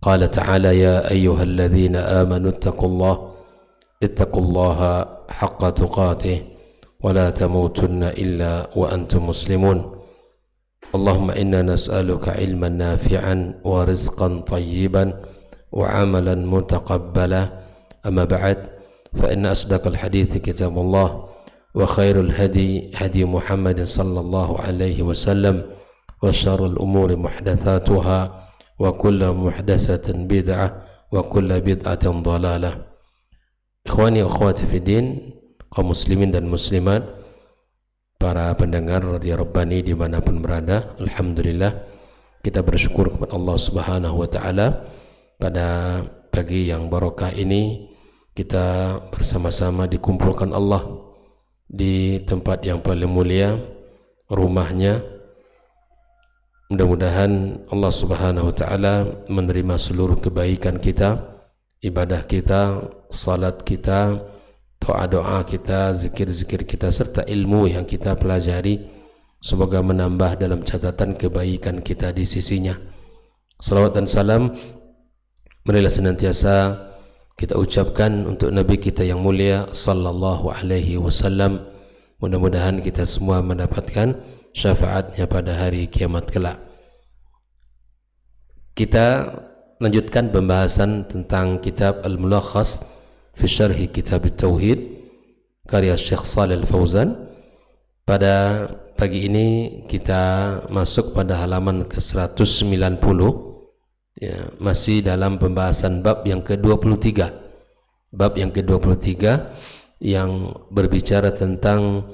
قال تعالى يا أيها الذين آمنوا اتقوا الله حق تقاته ولا تموتن إلا وأنتم مسلمون اللهم إنا نسألك علما نافعا ورزقا طيبا وعملا متقبلا أما بعد فإن أصدق الحديث كتاب الله وخير الهدي هدي محمد صلى الله عليه وسلم وشر الأمور محدثاتها وكل محدثة بدعة وكل بدعة ضلالة. Ikhwani akhwati fiddin, kaum muslimin dan muslimat, para pendengar Radio Rabbani dimanapun berada, alhamdulillah kita bersyukur kepada Allah Subhanahu wa taala pada pagi yang barokah ini kita bersama-sama dikumpulkan Allah di tempat yang paling mulia, rumahnya. Mudah-mudahan Allah Subhanahu wa taala menerima seluruh kebaikan kita, ibadah kita, salat kita, doa-doa kita, zikir-zikir kita serta ilmu yang kita pelajari, semoga menambah dalam catatan kebaikan kita di sisinya. Salawat dan salam marilah senantiasa kita ucapkan untuk Nabi kita yang mulia sallallahu alaihi wasallam. Mudah-mudahan kita semua mendapatkan syafaatnya pada hari kiamat kelak. Kita lanjutkan pembahasan tentang kitab Al-Mulakhas fi Syarhi Kitab At-Tauhid karya Syekh Shalih Al-Fauzan. Pada pagi ini kita masuk pada halaman ke-190, ya, masih dalam pembahasan bab yang ke-23. Bab yang ke-23 yang berbicara tentang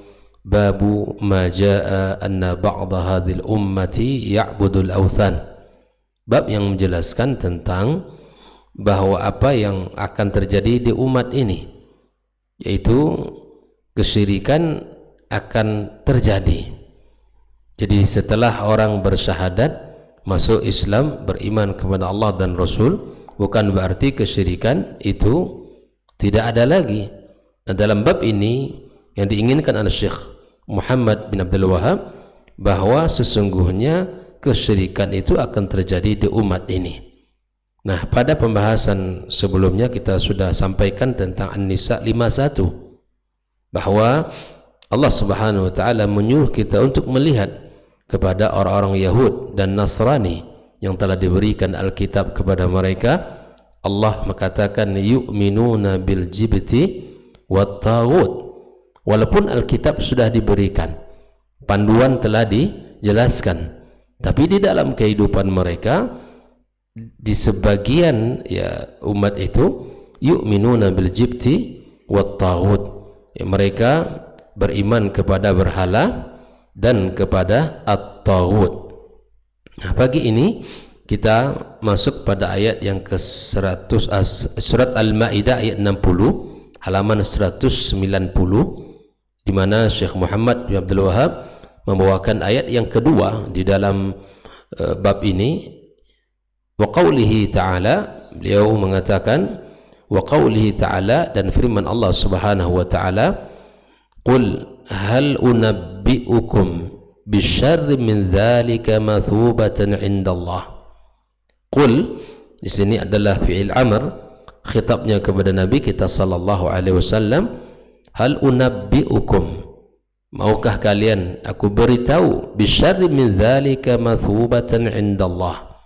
babu ma jaa anna ba'dha hadhil ummati ya'budul awthan. Bab yang menjelaskan tentang bahwa apa yang akan terjadi di umat ini, yaitu kesyirikan akan terjadi. Jadi setelah orang bersyahadat, masuk Islam, beriman kepada Allah dan Rasul, bukan berarti kesyirikan itu tidak ada lagi. Nah, dalam bab ini yang diinginkan oleh Syekh Muhammad bin Abdul Wahab bahwa sesungguhnya kesyirikan itu akan terjadi di umat ini. Nah, pada pembahasan sebelumnya kita sudah sampaikan tentang An-Nisa 51 bahwa Allah Subhanahu wa taala menyuruh kita untuk melihat kepada orang-orang Yahud dan Nasrani yang telah diberikan Alkitab kepada mereka. Allah mengatakan yu'minuna bil jibti wat taghut. Walaupun Alkitab sudah diberikan, panduan telah dijelaskan, tapi di dalam kehidupan mereka, di sebagian ya umat itu yu'minuna bil jibti wat taghut, ya, mereka beriman kepada berhala dan kepada at-taghut. Nah, pagi ini kita masuk pada ayat yang ke-100, surat Al-Maidah ayat 60, halaman 190, di mana Syekh Muhammad bin Abdul Wahab membawakan ayat yang kedua di dalam bab ini. Wa qawlihi ta'ala, beliau mengatakan wa qawlihi ta'ala, dan firman Allah Subhanahu wa ta'ala, qul hal unabbi'ukum bisyarri min dzalika mathubatan 'indallah. Qul di sini adalah fi'il amr, khitabnya kepada Nabi kita sallallahu alaihi wasallam. Hal unabbi'ukum, maukah kalian aku beritahu, bisyarri min dzalika mathubatan 'indallah,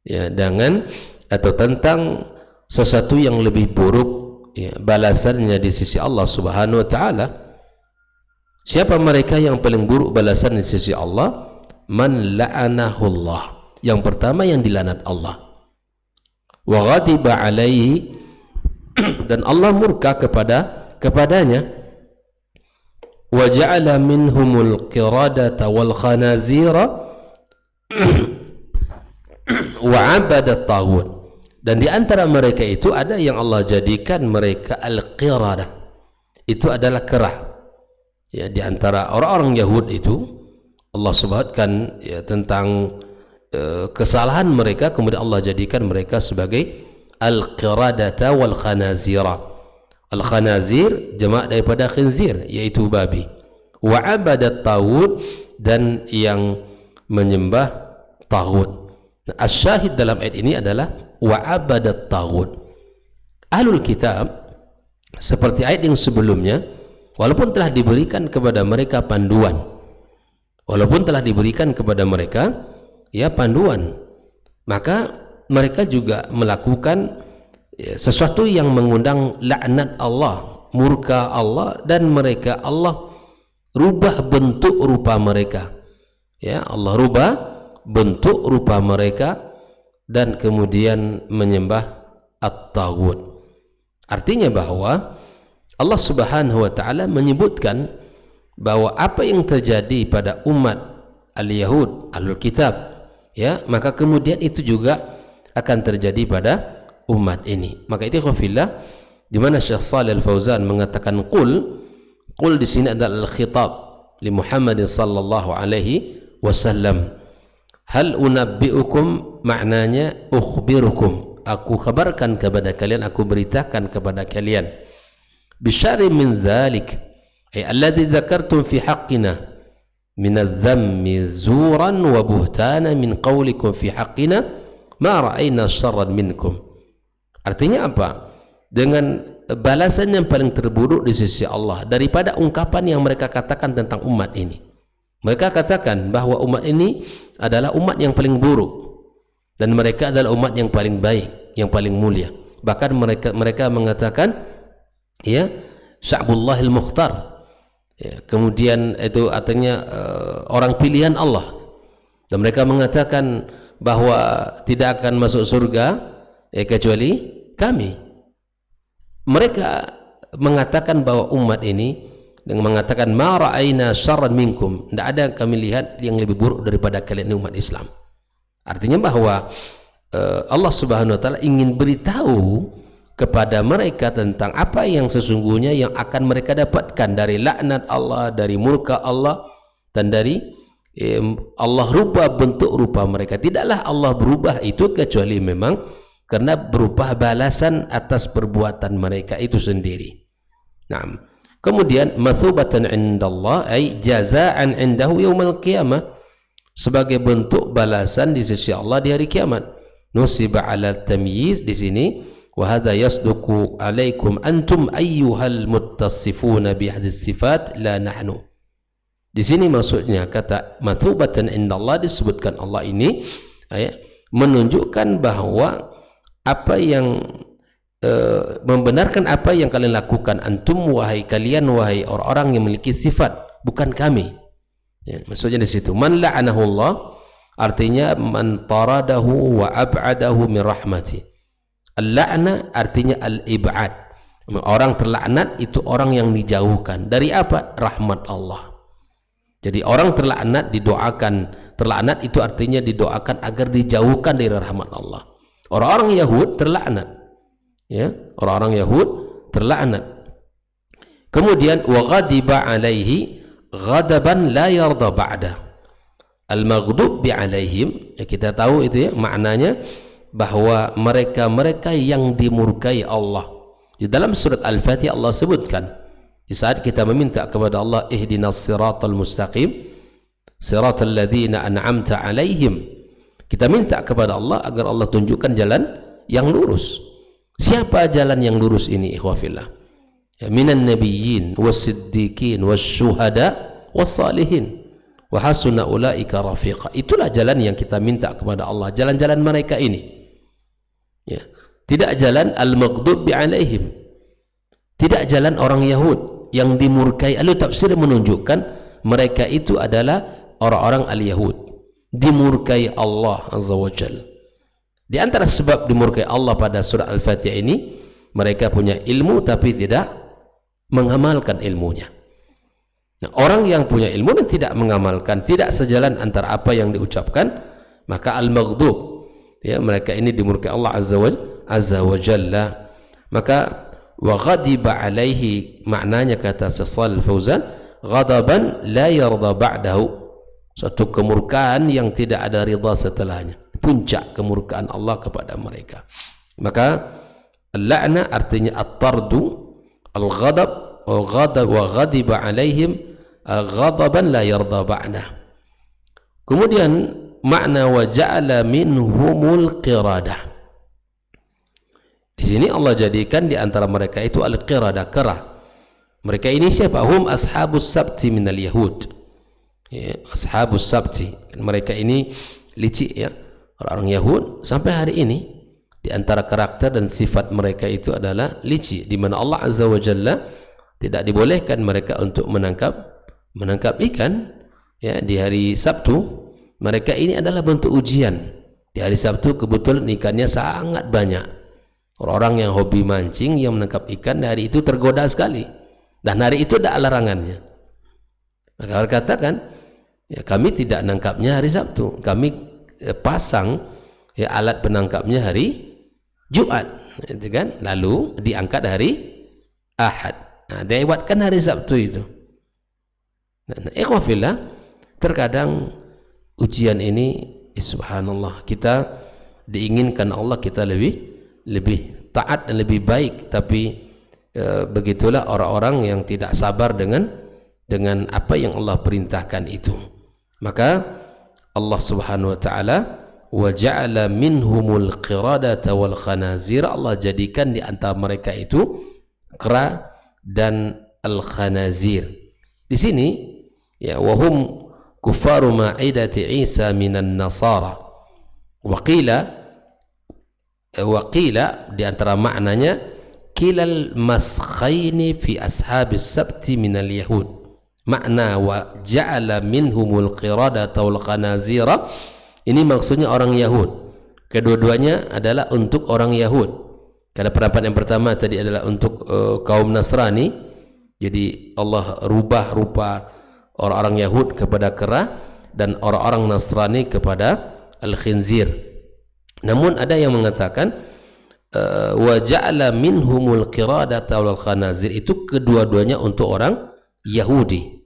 ya, dengan atau tentang sesuatu yang lebih buruk, ya, balasannya di sisi Allah Subhanahu wa taala. Siapa mereka yang paling buruk balasan di sisi Allah? Man la'anahu Allah, yang pertama yang dilaknat Allah, wa ghadiba alaihi, dan Allah murka kepadanya, wa ja'ala minhumul qiradata wal khanazira wa 'abada at-taghut, dan di antara mereka itu ada yang Allah jadikan mereka al-qiradah, itu adalah kera. Ya, di antara orang-orang Yahud itu Allah sebutkan ya tentang kesalahan mereka, kemudian Allah jadikan mereka sebagai al-qiradata wal khanazira. Al-khanazir jamak daripada khinzir, yaitu babi. Wa abadat taghut, dan yang menyembah taghut. Nah, as-syahid dalam ayat ini adalah wa abadat taghut. Ahlul kitab seperti ayat yang sebelumnya, walaupun telah diberikan kepada mereka panduan, panduan, maka mereka juga melakukan sesuatu yang mengundang laknat Allah, murka Allah, dan mereka Allah rubah bentuk rupa mereka. Allah rubah bentuk rupa mereka dan kemudian menyembah at-taghut. Artinya bahwa Allah Subhanahu wa taala menyebutkan bahwa apa yang terjadi pada umat al-Yahud, Ahlul Kitab, maka kemudian itu juga akan terjadi pada umat ini. Maka itu khafillah, di mana Syekh Shalih Al-Fauzan mengatakan qul di sini adalah al-khitab li Muhammad sallallahu alaihi wasallam. Hal unabbiukum, maknanya ukhbirukum, aku kabarkan kepada kalian, aku beritakan kepada kalian, bisyari min dzalik ay alladhi dzakartum fi haqqina min adh-dhammi zuran wa buhtana min qawlikum fi haqqina ma ra'ayna syarran minkum. Artinya apa? Dengan balasan yang paling terburuk di sisi Allah daripada ungkapan yang mereka katakan tentang umat ini. Mereka katakan bahwa umat ini adalah umat yang paling buruk dan mereka adalah umat yang paling baik, yang paling mulia. Bahkan mereka mengatakan Sya'bullahil Mukhtar, kemudian itu artinya orang pilihan Allah, dan mereka mengatakan bahwa tidak akan masuk surga kecuali kami. Mereka mengatakan bahwa umat ini dengan mengatakan ma ra'ayna syarran minkum, tidak ada kami lihat yang lebih buruk daripada kalian umat Islam. Artinya bahwa Allah Subhanahu wa taala ingin beritahu kepada mereka tentang apa yang sesungguhnya yang akan mereka dapatkan dari laknat Allah, dari murka Allah, dan dari Allah rubah bentuk rupa mereka. Tidaklah Allah berubah itu kecuali memang karena berubah balasan atas perbuatan mereka itu sendiri. Nah, kemudian mathubatan indallah ay jazaan indahu yaumal qiyamah, sebagai bentuk balasan di sisi Allah di hari kiamat. Nusiba ala tamyiz di sini, wa hadha yasduqu alaikum antum ayyuhal muttasifuna bi hadhihi sifat la nahnu. Di sini maksudnya kata mathubatan indallah, disebutkan Allah ini menunjukkan bahwa apa yang membenarkan apa yang kalian lakukan, antum, wahai kalian, wahai orang-orang yang memiliki sifat, bukan kami. Maksudnya di situ man la'anahu Allah, artinya man taradahu wa ab'adahu min rahmati. Al-la'na artinya al-ib'ad, orang terlaknat itu orang yang dijauhkan dari apa? Rahmat Allah. Jadi orang terlaknat didoakan, terlaknat itu artinya didoakan agar dijauhkan dari rahmat Allah. Orang-orang Yahud terlaknat, orang-orang Yahud terlaknat. Kemudian wa ghadiba alaihi ghadaban la yarda ba'da. Al-maghdub bi alaihim, kita tahu itu maknanya bahwa mereka yang dimurkai Allah. Di dalam surat Al-Fatihah Allah sebutkan, di saat kita meminta kepada Allah ihdinas siratal mustaqim siratal ladzina an'amta alaihim, kita minta kepada Allah agar Allah tunjukkan jalan yang lurus. Siapa jalan yang lurus ini ikhwafillah? Minan nabiyyin was-siddiqin was-syuhada was-salihin wa hasuna ulaika rafiqa. Itulah jalan yang kita minta kepada Allah, jalan-jalan mereka ini. Tidak jalan al-maghdub bi alaihim, tidak jalan orang Yahud yang dimurkai. Ahli tafsir menunjukkan mereka itu adalah orang-orang al-Yahud, dimurkai Allah azza wa jalla. Di antara sebab dimurkai Allah pada surah Al-Fatihah ini, mereka punya ilmu tapi tidak mengamalkan ilmunya. Nah, orang yang punya ilmu dan tidak mengamalkan, tidak sejalan antara apa yang diucapkan, maka al-maghdub, mereka ini dimurkai Allah azza wa jalla. Maka wa ghadiba alaihi, maknanya kata Shalih Al-Fauzan, ghadaban la yarda ba'dahu, suatu kemurkaan yang tidak ada ridha setelahnya, puncak kemurkaan Allah kepada mereka. Maka al-la'na artinya at-tardu, al-ghadab wa ghadiba alaihim ghadaban la yarda ba'dah. Kemudian makna wa ja'ala minhumul qiradah, sini Allah jadikan di antara mereka itu al-qirada, kera. Mereka ini siapa? Hum ashabus sabti minal yahud. Ya, ashabus sabti. Mereka ini licik ya, orang-orang Yahud sampai hari ini. Di antara karakter dan sifat mereka itu adalah licik, di mana Allah Azza wa Jalla tidak dibolehkan mereka untuk menangkap ikan ya di hari Sabtu. Mereka ini adalah bentuk ujian. Di hari Sabtu kebetulan ikannya sangat banyak. Orang-orang yang hobi mancing yang menangkap ikan hari itu tergoda sekali. Dan hari itu ada larangannya. Maka katakan, ya kami tidak menangkapnya hari Sabtu. Kami pasang ya alat penangkapnya hari Jumat, itu kan? Lalu diangkat hari Ahad. Nah, dilewatkan hari Sabtu itu. Nah, ikhwafillah, terkadang ujian ini subhanallah, kita diinginkan Allah kita lebih taat dan lebih baik, tapi begitulah orang-orang yang tidak sabar dengan apa yang Allah perintahkan itu. Maka Allah Subhanahu wa taala wa ja'ala minhumul qiradata wal khanazir, Allah jadikan di antara mereka itu kera dan al khanazir. Di sini ya wahum kufaru ma'idati Isa minan nasara. Wa qila di antara maknanya kilal maskhaini fi ashabis sabti minal yahud. Makna wa ja'ala minhumul qiradata wal khanazira, ini maksudnya orang Yahud. Kedua-duanya adalah untuk orang Yahud. Karena pendapat yang pertama tadi adalah untuk kaum Nasrani. Jadi Allah rubah rupa orang-orang Yahud kepada kera dan orang-orang Nasrani kepada al-khinzir. Namun ada yang mengatakan wa ja'ala minhumul qiradata wal khanazir, itu kedua-duanya untuk orang Yahudi.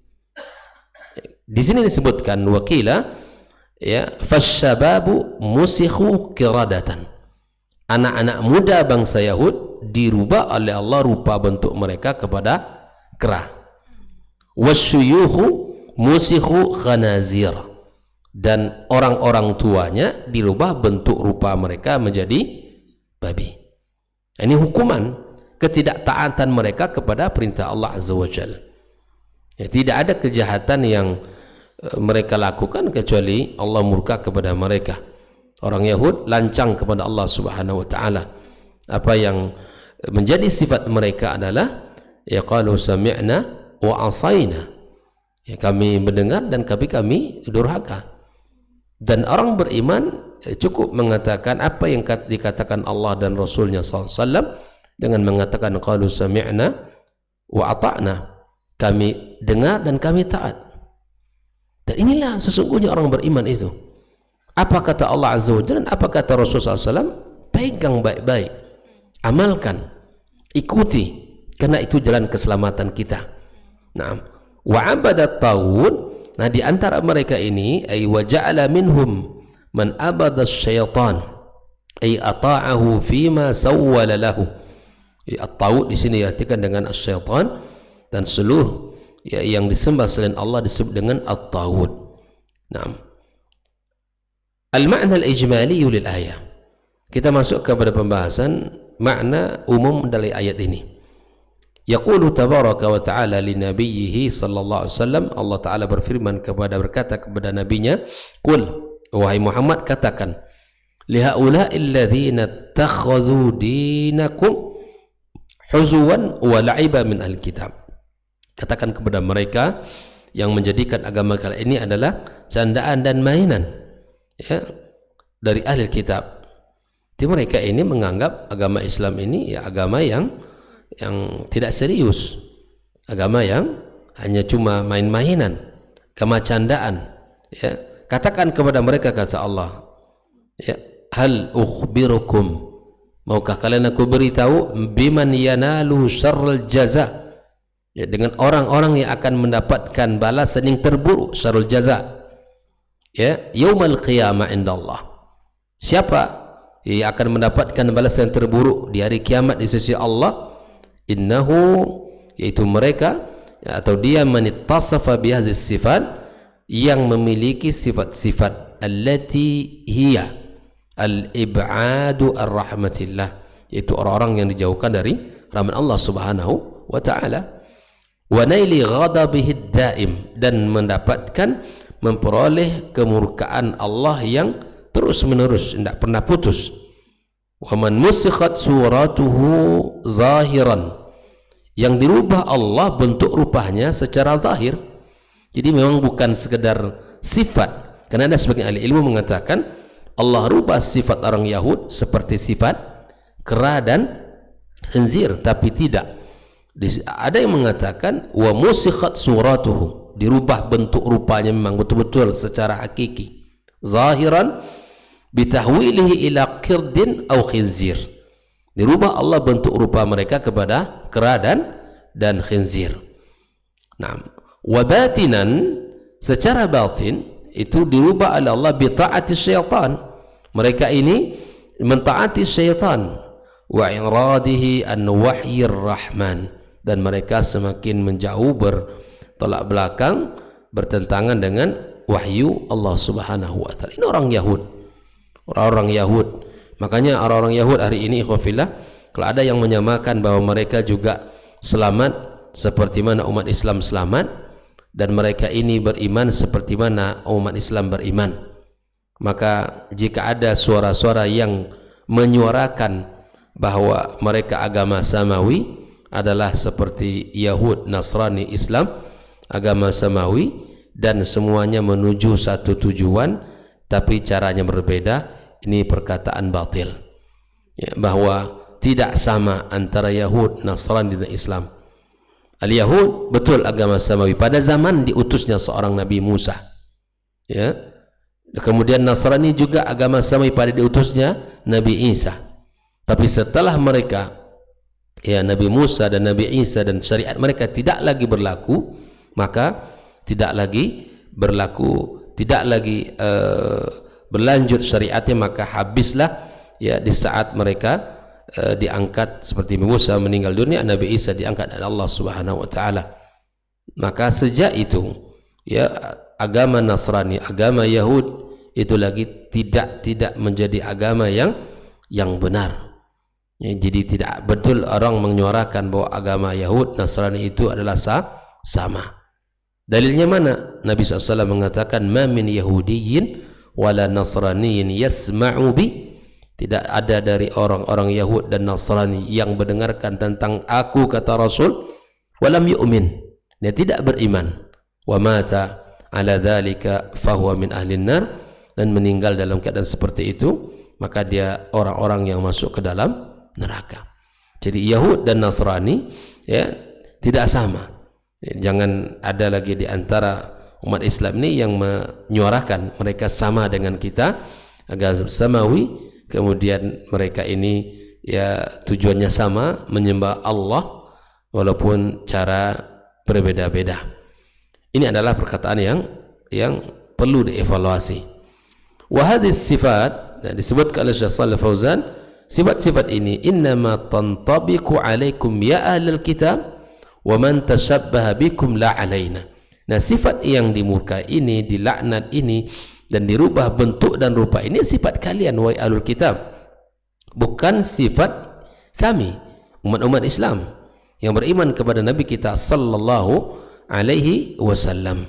Di sini disebutkan wakila ya, fasyababu musikhu qiradatan, anak-anak muda bangsa Yahud dirubah oleh Allah rupa bentuk mereka kepada kera. Wasyuyukhu musikhu khanazir, dan orang-orang tuanya dirubah bentuk rupa mereka menjadi babi. Ini hukuman ketidaktaatan mereka kepada perintah Allah Azza wa Jalla. Ya, tidak ada kejahatan yang mereka lakukan kecuali Allah murka kepada mereka. Orang Yahud lancang kepada Allah Subhanahu wa taala. Apa yang menjadi sifat mereka adalah ya qalu sami'na wa asaina. Ya, kami mendengar dan kami durhaka. Dan orang beriman cukup mengatakan apa yang dikatakan Allah dan Rasulnya SAW dengan mengatakan qalu sami'na wa ata'na. Kami dengar dan kami taat. Dan inilah sesungguhnya orang beriman itu. Apa kata Allah Azza wa Jalla, apa kata Rasulullah SAW, pegang baik-baik, amalkan, ikuti, karena itu jalan keselamatan kita. Nah, wa abadat tawud. Nah, di antara mereka ini ay wa ja'ala minhum man abada syaitan ay ata'ahu fima sawwala lahu. At-tawud di sini diartikan dengan syaitan, dan seluruh ya, yang disembah selain Allah disebut dengan at-taghut. Naam. Al-ma'na al-ijmali lil ayah. Kita masuk kepada pembahasan makna umum dari ayat ini. Yaqulu tabaraka wa ta'ala li nabiyhi sallallahu alaihi wasallam, Allah taala berkata kepada nabinya, qul, wahai Muhammad, katakan, li haula'i alladhina ittakhadhu dinakum huzuwan wa la'iba min al-kitab. Katakan kepada mereka yang menjadikan agama kalian ini adalah candaan dan mainan ya, dari ahli kitab. Jadi mereka ini menganggap agama Islam ini ya agama yang tidak serius, agama yang hanya cuma main-mainan, agama candaan ya. Katakan kepada mereka, kata Allah ya, hal ukhbirukum, maukah kalian aku beritahu, biman yanalu syarrul jaza, ya, dengan orang-orang yang akan mendapatkan balasan yang terburuk, syarul jaza ya, yaumal qiyamah indallah. Siapa yang akan mendapatkan balasan yang terburuk di hari kiamat di sisi Allah? Innahu, yaitu mereka ya, atau dia manittasafa bihadhis sifat, yang memiliki sifat-sifat allati hiya al-ib'adu ar-rahmatillah, yaitu orang-orang yang dijauhkan dari rahmat Allah Subhanahu wa taala. Wa naili ghadabihi daim, dan mendapatkan memperoleh kemurkaan Allah yang terus menerus, tidak pernah putus. Wa man musikhat suratuhu zahiran, yang dirubah Allah bentuk rupanya secara zahir. Jadi memang bukan sekedar sifat, karena ada sebagian ahli ilmu mengatakan Allah rubah sifat orang Yahud seperti sifat kera dan khinzir, tapi tidak. Ada yang mengatakan wa musikhat suratuhu, dirubah bentuk rupanya memang betul-betul secara hakiki, zahiran bitahwilihi ila qirdin aw khinzir, dirubah Allah bentuk rupa mereka kepada kera dan khinzir. Nah, wa batinan, secara batin itu dirubah oleh Allah bi ta'ati syaitan, mereka ini mentaati syaitan, wa iradihi an wahyir rahman, dan mereka semakin menjauh, bertolak belakang, bertentangan dengan wahyu Allah Subhanahu wa taala. Ini orang Yahud, orang-orang Yahud. Makanya orang-orang Yahud hari ini ikhwafillah, kalau ada yang menyamakan bahwa mereka juga selamat seperti mana umat Islam selamat, dan mereka ini beriman seperti mana umat Islam beriman, maka jika ada suara-suara yang menyuarakan bahwa mereka agama samawi adalah seperti Yahud, Nasrani, Islam, agama samawi, dan semuanya menuju satu tujuan tapi caranya berbeda, ini perkataan batil, ya, bahwa tidak sama antara Yahud, Nasrani dan Islam. Al-Yahud betul agama samawi pada zaman diutusnya seorang Nabi Musa, ya. Kemudian Nasrani juga agama samawi pada diutusnya Nabi Isa. Tapi setelah mereka, ya, Nabi Musa dan Nabi Isa dan syariat mereka tidak lagi berlaku, maka tidak lagi berlaku, tidak lagi berlanjut syariatnya, maka habislah, ya, di saat mereka diangkat, seperti Musa meninggal dunia, Nabi Isa diangkat oleh Allah Subhanahu wa taala. Maka sejak itu, ya, agama Nasrani, agama Yahud itu lagi tidak menjadi agama yang benar. Ya, jadi tidak betul orang menyuarakan bahwa agama Yahud, Nasrani itu adalah sama. Dalilnya mana? Nabi SAW mengatakan ma min Yahudiyyin wala Nasraniyin yasma'u bi, tidak ada dari orang-orang Yahud dan Nasrani yang mendengarkan tentang aku, kata Rasul, walam yu'min, dia tidak beriman, wa mata ala dzalika fahuwa min ahlin nar, dan meninggal dalam keadaan seperti itu, maka dia orang-orang yang masuk ke dalam neraka. Jadi Yahud dan Nasrani, ya, tidak sama. Jangan ada lagi di antara umat Islam ini yang menyuarakan mereka sama dengan kita, agama samawi, kemudian mereka ini, ya, tujuannya sama, menyembah Allah walaupun cara berbeda-beda. Ini adalah perkataan yang perlu dievaluasi. Wa hadhihi sifat, disebutkan oleh Syekh Shalih Fauzan, sifat-sifat ini innama tantabiqu alaikum ya ahlul kitab wa man tashabbaha bikum la alaina. Nah, sifat yang dimurkai ini, dilaknat ini, dan dirubah bentuk dan rupa ini sifat kalian wahai ahlul kitab, bukan sifat kami umat-umat Islam yang beriman kepada Nabi kita sallallahu alaihi wasallam.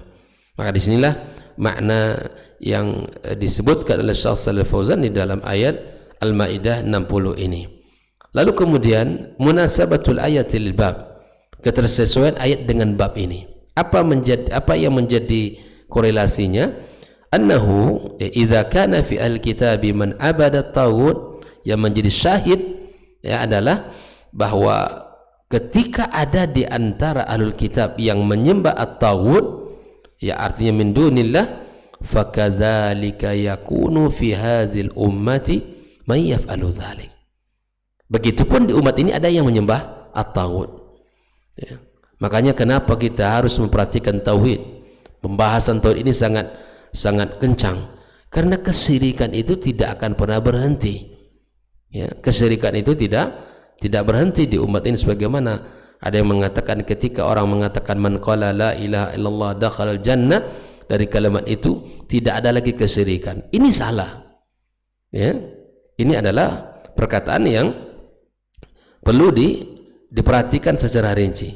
Maka disinilah makna yang disebutkan oleh Syekh Shalih Fauzan di dalam ayat Al-Maidah 60 ini. Lalu kemudian munasabatul ayatil bab, ketersesuaian ayat dengan bab ini. Apa yang menjadi korelasinya? Annahu idza kana fi al-kitabi man abada taghut, yang menjadi syahid, ya, adalah bahwa ketika ada di antara ahlul kitab yang menyembah at-taghut, ya, artinya min dunillah, fakadzalika yakunu fi hadzal ummati may yaf'alu dzalik. Begitupun di umat ini ada yang menyembah at-taghut, ya. Makanya kenapa kita harus memperhatikan tauhid. Pembahasan tauhid ini sangat kencang, karena kesyirikan itu tidak akan pernah berhenti, ya. Kesyirikan itu tidak berhenti di umat ini, sebagaimana ada yang mengatakan ketika orang mengatakan man qala la ilaha illallah dakhalal jannah, dari kalimat itu tidak ada lagi kesyirikan. Ini salah, ya. Ini adalah perkataan perlu diperhatikan secara rinci.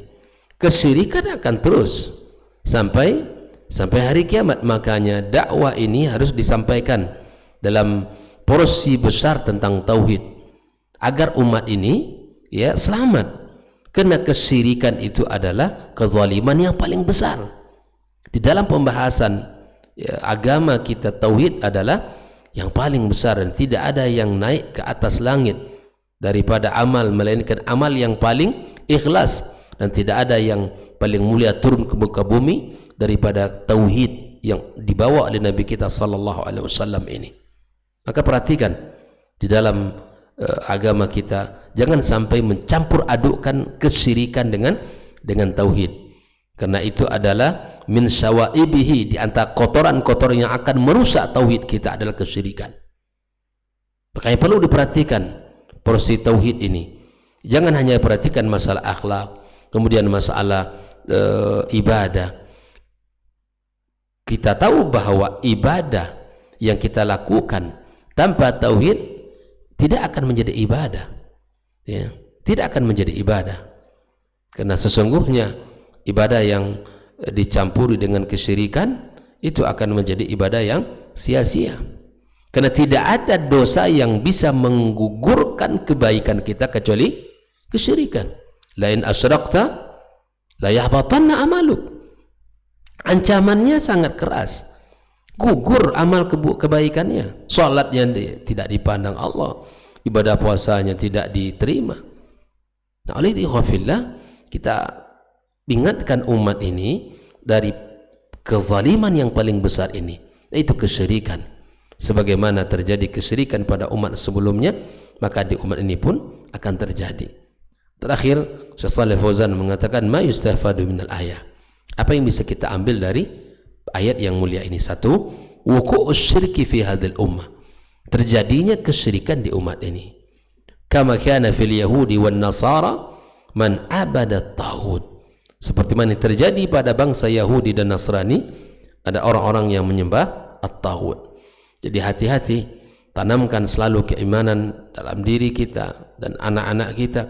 Kesyirikan akan terus sampai hari kiamat. Makanya dakwah ini harus disampaikan dalam porsi besar tentang tauhid agar umat ini ya selamat. Karena kesyirikan itu adalah kezaliman yang paling besar. Di dalam pembahasan ya, agama kita, tauhid adalah yang paling besar dan tidak ada yang naik ke atas langit daripada amal melainkan amal yang paling ikhlas, dan tidak ada yang paling mulia turun ke muka bumi daripada tauhid yang dibawa oleh Nabi kita sallallahu alaihi wasallam ini. Maka perhatikan di dalam agama kita jangan sampai mencampur adukkan kesyirikan dengan tauhid, karena itu adalah min syawaibihi, di antara kotoran-kotoran yang akan merusak tauhid kita adalah kesyirikan. Makanya perlu diperhatikan porsi tauhid ini. Jangan hanya perhatikan masalah akhlak, kemudian masalah ibadah. Kita tahu bahwa ibadah yang kita lakukan tanpa tauhid tidak akan menjadi ibadah, ya, tidak akan menjadi ibadah. Karena sesungguhnya ibadah yang dicampuri dengan kesyirikan itu akan menjadi ibadah yang sia-sia. Karena tidak ada dosa yang bisa menggugurkan kebaikan kita kecuali kesyirikan. Lain asyrakta la yahbatanna amaluk. Ancamannya sangat keras. Gugur amal kebaikannya. Salatnya tidak dipandang Allah, ibadah puasanya tidak diterima. Nah, oleh itu kita ingatkan umat ini dari kezaliman yang paling besar ini, yaitu kesyirikan. Sebagaimana terjadi kesyirikan pada umat sebelumnya, maka di umat ini pun akan terjadi. Terakhir, Syekh Shalih Fauzan mengatakan ma yustafadu minal ayah. Apa yang bisa kita ambil dari ayat yang mulia ini? Satu, wuqu'us syirki fi hadhil ummah, terjadinya kesyirikan di umat ini. Kama kana fil yahudi wan nasara man abada taghut, seperti mana terjadi pada bangsa Yahudi dan Nasrani, ada orang-orang yang menyembah at-taghut. Jadi hati-hati, tanamkan selalu keimanan dalam diri kita dan anak-anak kita,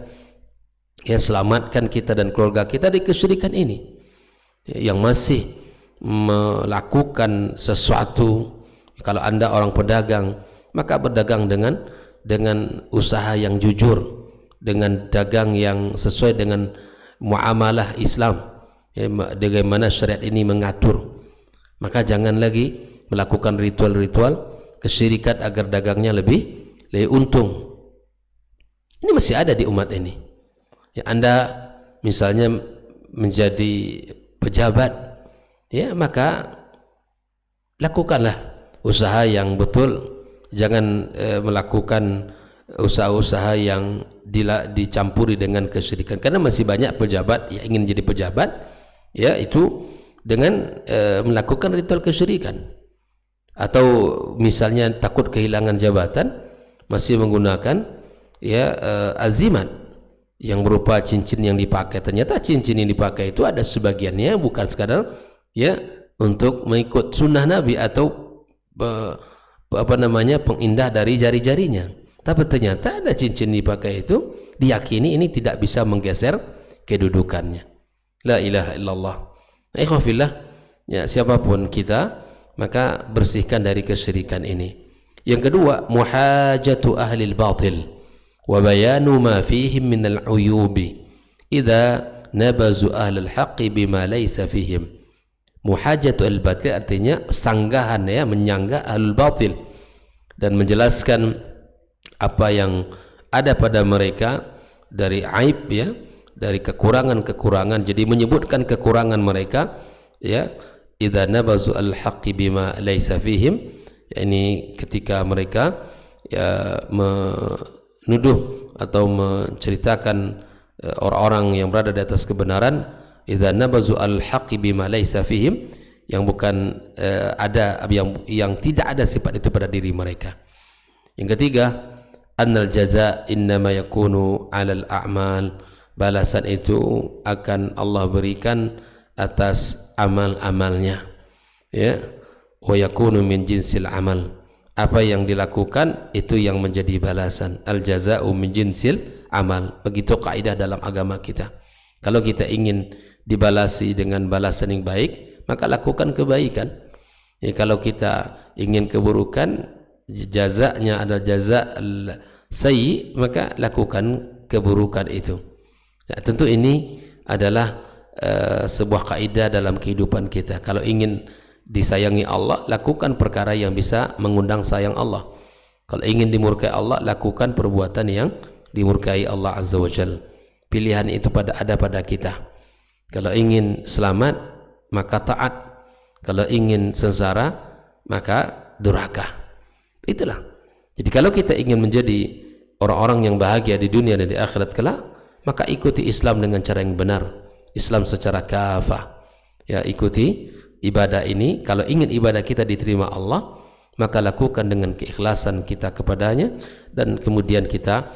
ya, selamatkan kita dan keluarga kita dari kesyirikan ini. Yang masih melakukan sesuatu, kalau Anda orang pedagang, maka berdagang dengan usaha yang jujur, dengan dagang yang sesuai dengan muamalah Islam, ya, bagaimana syariat ini mengatur. Maka jangan lagi melakukan ritual-ritual kesyirikan agar dagangnya lebih untung. Ini masih ada di umat ini. Ya, Anda misalnya menjadi pejabat, ya, maka lakukanlah usaha yang betul. Jangan melakukan usaha-usaha yang dicampuri dengan kesyirikan. Karena masih banyak pejabat yang ingin jadi pejabat, ya, itu dengan melakukan ritual kesyirikan. Atau misalnya takut kehilangan jabatan, masih menggunakan, ya, azimat yang berupa cincin yang dipakai. Ternyata cincin yang dipakai itu ada sebagiannya bukan sekadar, ya, untuk mengikut sunnah Nabi atau pengindah dari jari-jarinya, tapi ternyata ada cincin dipakai itu diyakini ini tidak bisa menggeser kedudukannya. La ilaha illallah. Ikhwafillah, ya, siapapun kita, maka bersihkan dari kesyirikan ini. Yang kedua, muhajatu ahlil batil wa bayanu ma fihim min al-uyubi idza nabazu ahlul haqqi bima laysa fihim. Muhajatu al-batil artinya sanggahan, ya, menyanggah ahlul batil dan menjelaskan apa yang ada pada mereka dari aib, ya, dari kekurangan-kekurangan. Jadi menyebutkan kekurangan mereka, ya, idza nabazu al-haqqi bima laysa fihim, yakni ketika mereka, ya, menuduh atau menceritakan orang-orang yang berada di atas kebenaran, idza nabazu al-haqqi bima laysa fihim, yang bukan ada, yang tidak ada sifat itu pada diri mereka. Yang ketiga, annal jaza innama yakunu 'alal a'mal, balasan itu akan Allah berikan atas amal-amalnya, ya, wa yakunu min jinsil amal, apa yang dilakukan itu yang menjadi balasan. Al jaza'u min jinsil amal. Begitu kaidah dalam agama kita. Kalau kita ingin dibalasi dengan balasan yang baik, maka lakukan kebaikan. Ya, kalau kita ingin keburukan, jazanya adalah jaza sayyi, maka lakukan keburukan itu. Ya, tentu ini adalah sebuah kaidah dalam kehidupan kita. Kalau ingin disayangi Allah, lakukan perkara yang bisa mengundang sayang Allah. Kalau ingin dimurkai Allah, lakukan perbuatan yang dimurkai Allah Azza wa Jalla. Pilihan itu ada pada kita. Kalau ingin selamat, maka taat. Kalau ingin sengsara, maka durhaka. Itulah. Jadi kalau kita ingin menjadi orang-orang yang bahagia di dunia dan di akhirat kelak, maka ikuti Islam dengan cara yang benar. Islam secara kafah. Ya, ikuti ibadah ini. Kalau ingin ibadah kita diterima Allah, maka lakukan dengan keikhlasan kita kepadanya, dan kemudian kita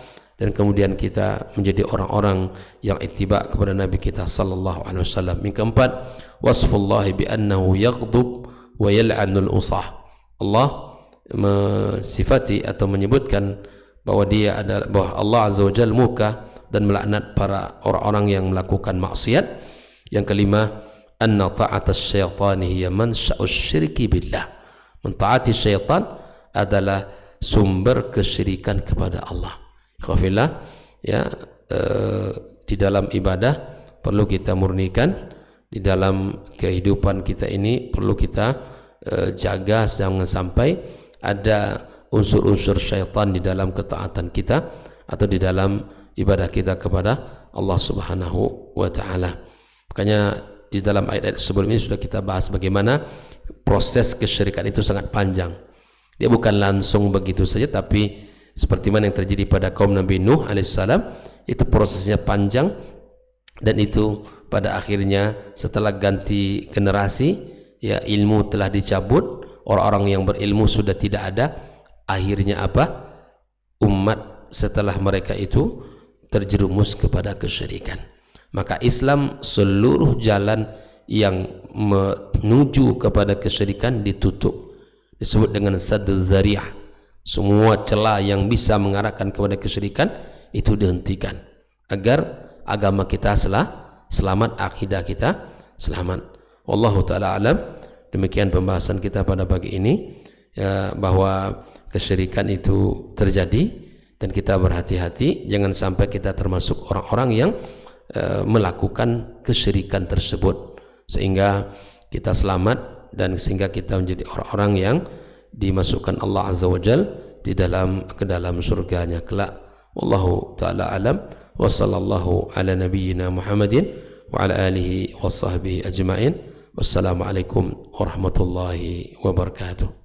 menjadi orang-orang yang ittiba kepada Nabi kita sallallahu alaihi wasallam. Yang keempat, wasfullahi bi annahu yaghdub wa yal'anul usah. Allah mensifati atau menyebutkan bahwa bahwa Allah Azza wa Jalla murka dan melaknat para orang-orang yang melakukan maksiat. Yang kelima, anna ta'atas syaitani hiya mansya'us syirki billah. Mentaati syaitan adalah sumber kesyirikan kepada Allah. Khafillah, ya, di dalam ibadah perlu kita murnikan, di dalam kehidupan kita ini perlu kita jaga jangan sampai ada unsur-unsur syaitan di dalam ketaatan kita atau di dalam ibadah kita kepada Allah Subhanahu wa taala. Makanya di dalam ayat-ayat sebelum ini sudah kita bahas bagaimana proses kesyirikan itu sangat panjang. Dia bukan langsung begitu saja, tapi seperti mana yang terjadi pada kaum Nabi Nuh alaihissalam, itu prosesnya panjang, dan itu pada akhirnya setelah ganti generasi, ya, ilmu telah dicabut, orang-orang yang berilmu sudah tidak ada. Akhirnya apa? Umat setelah mereka itu terjerumus kepada kesyirikan. Maka Islam seluruh jalan yang menuju kepada kesyirikan ditutup, disebut dengan sadd dzari'ah. Semua celah yang bisa mengarahkan kepada kesyirikan itu dihentikan agar agama kita selamat, akidah kita selamat. Wallahu taala alam. Demikian pembahasan kita pada pagi ini, ya, bahwa kesyirikan itu terjadi dan kita berhati-hati jangan sampai kita termasuk orang-orang yang melakukan kesyirikan tersebut, sehingga kita selamat dan sehingga kita menjadi orang-orang yang dimasukkan Allah Azza wa Jal ke dalam surganya kelak. Wallahu ta'ala alam, wa sallallahu ala nabiyyina Muhammadin wa ala alihi wa sahbihi ajma'in. Wassalamualaikum warahmatullahi wabarakatuh.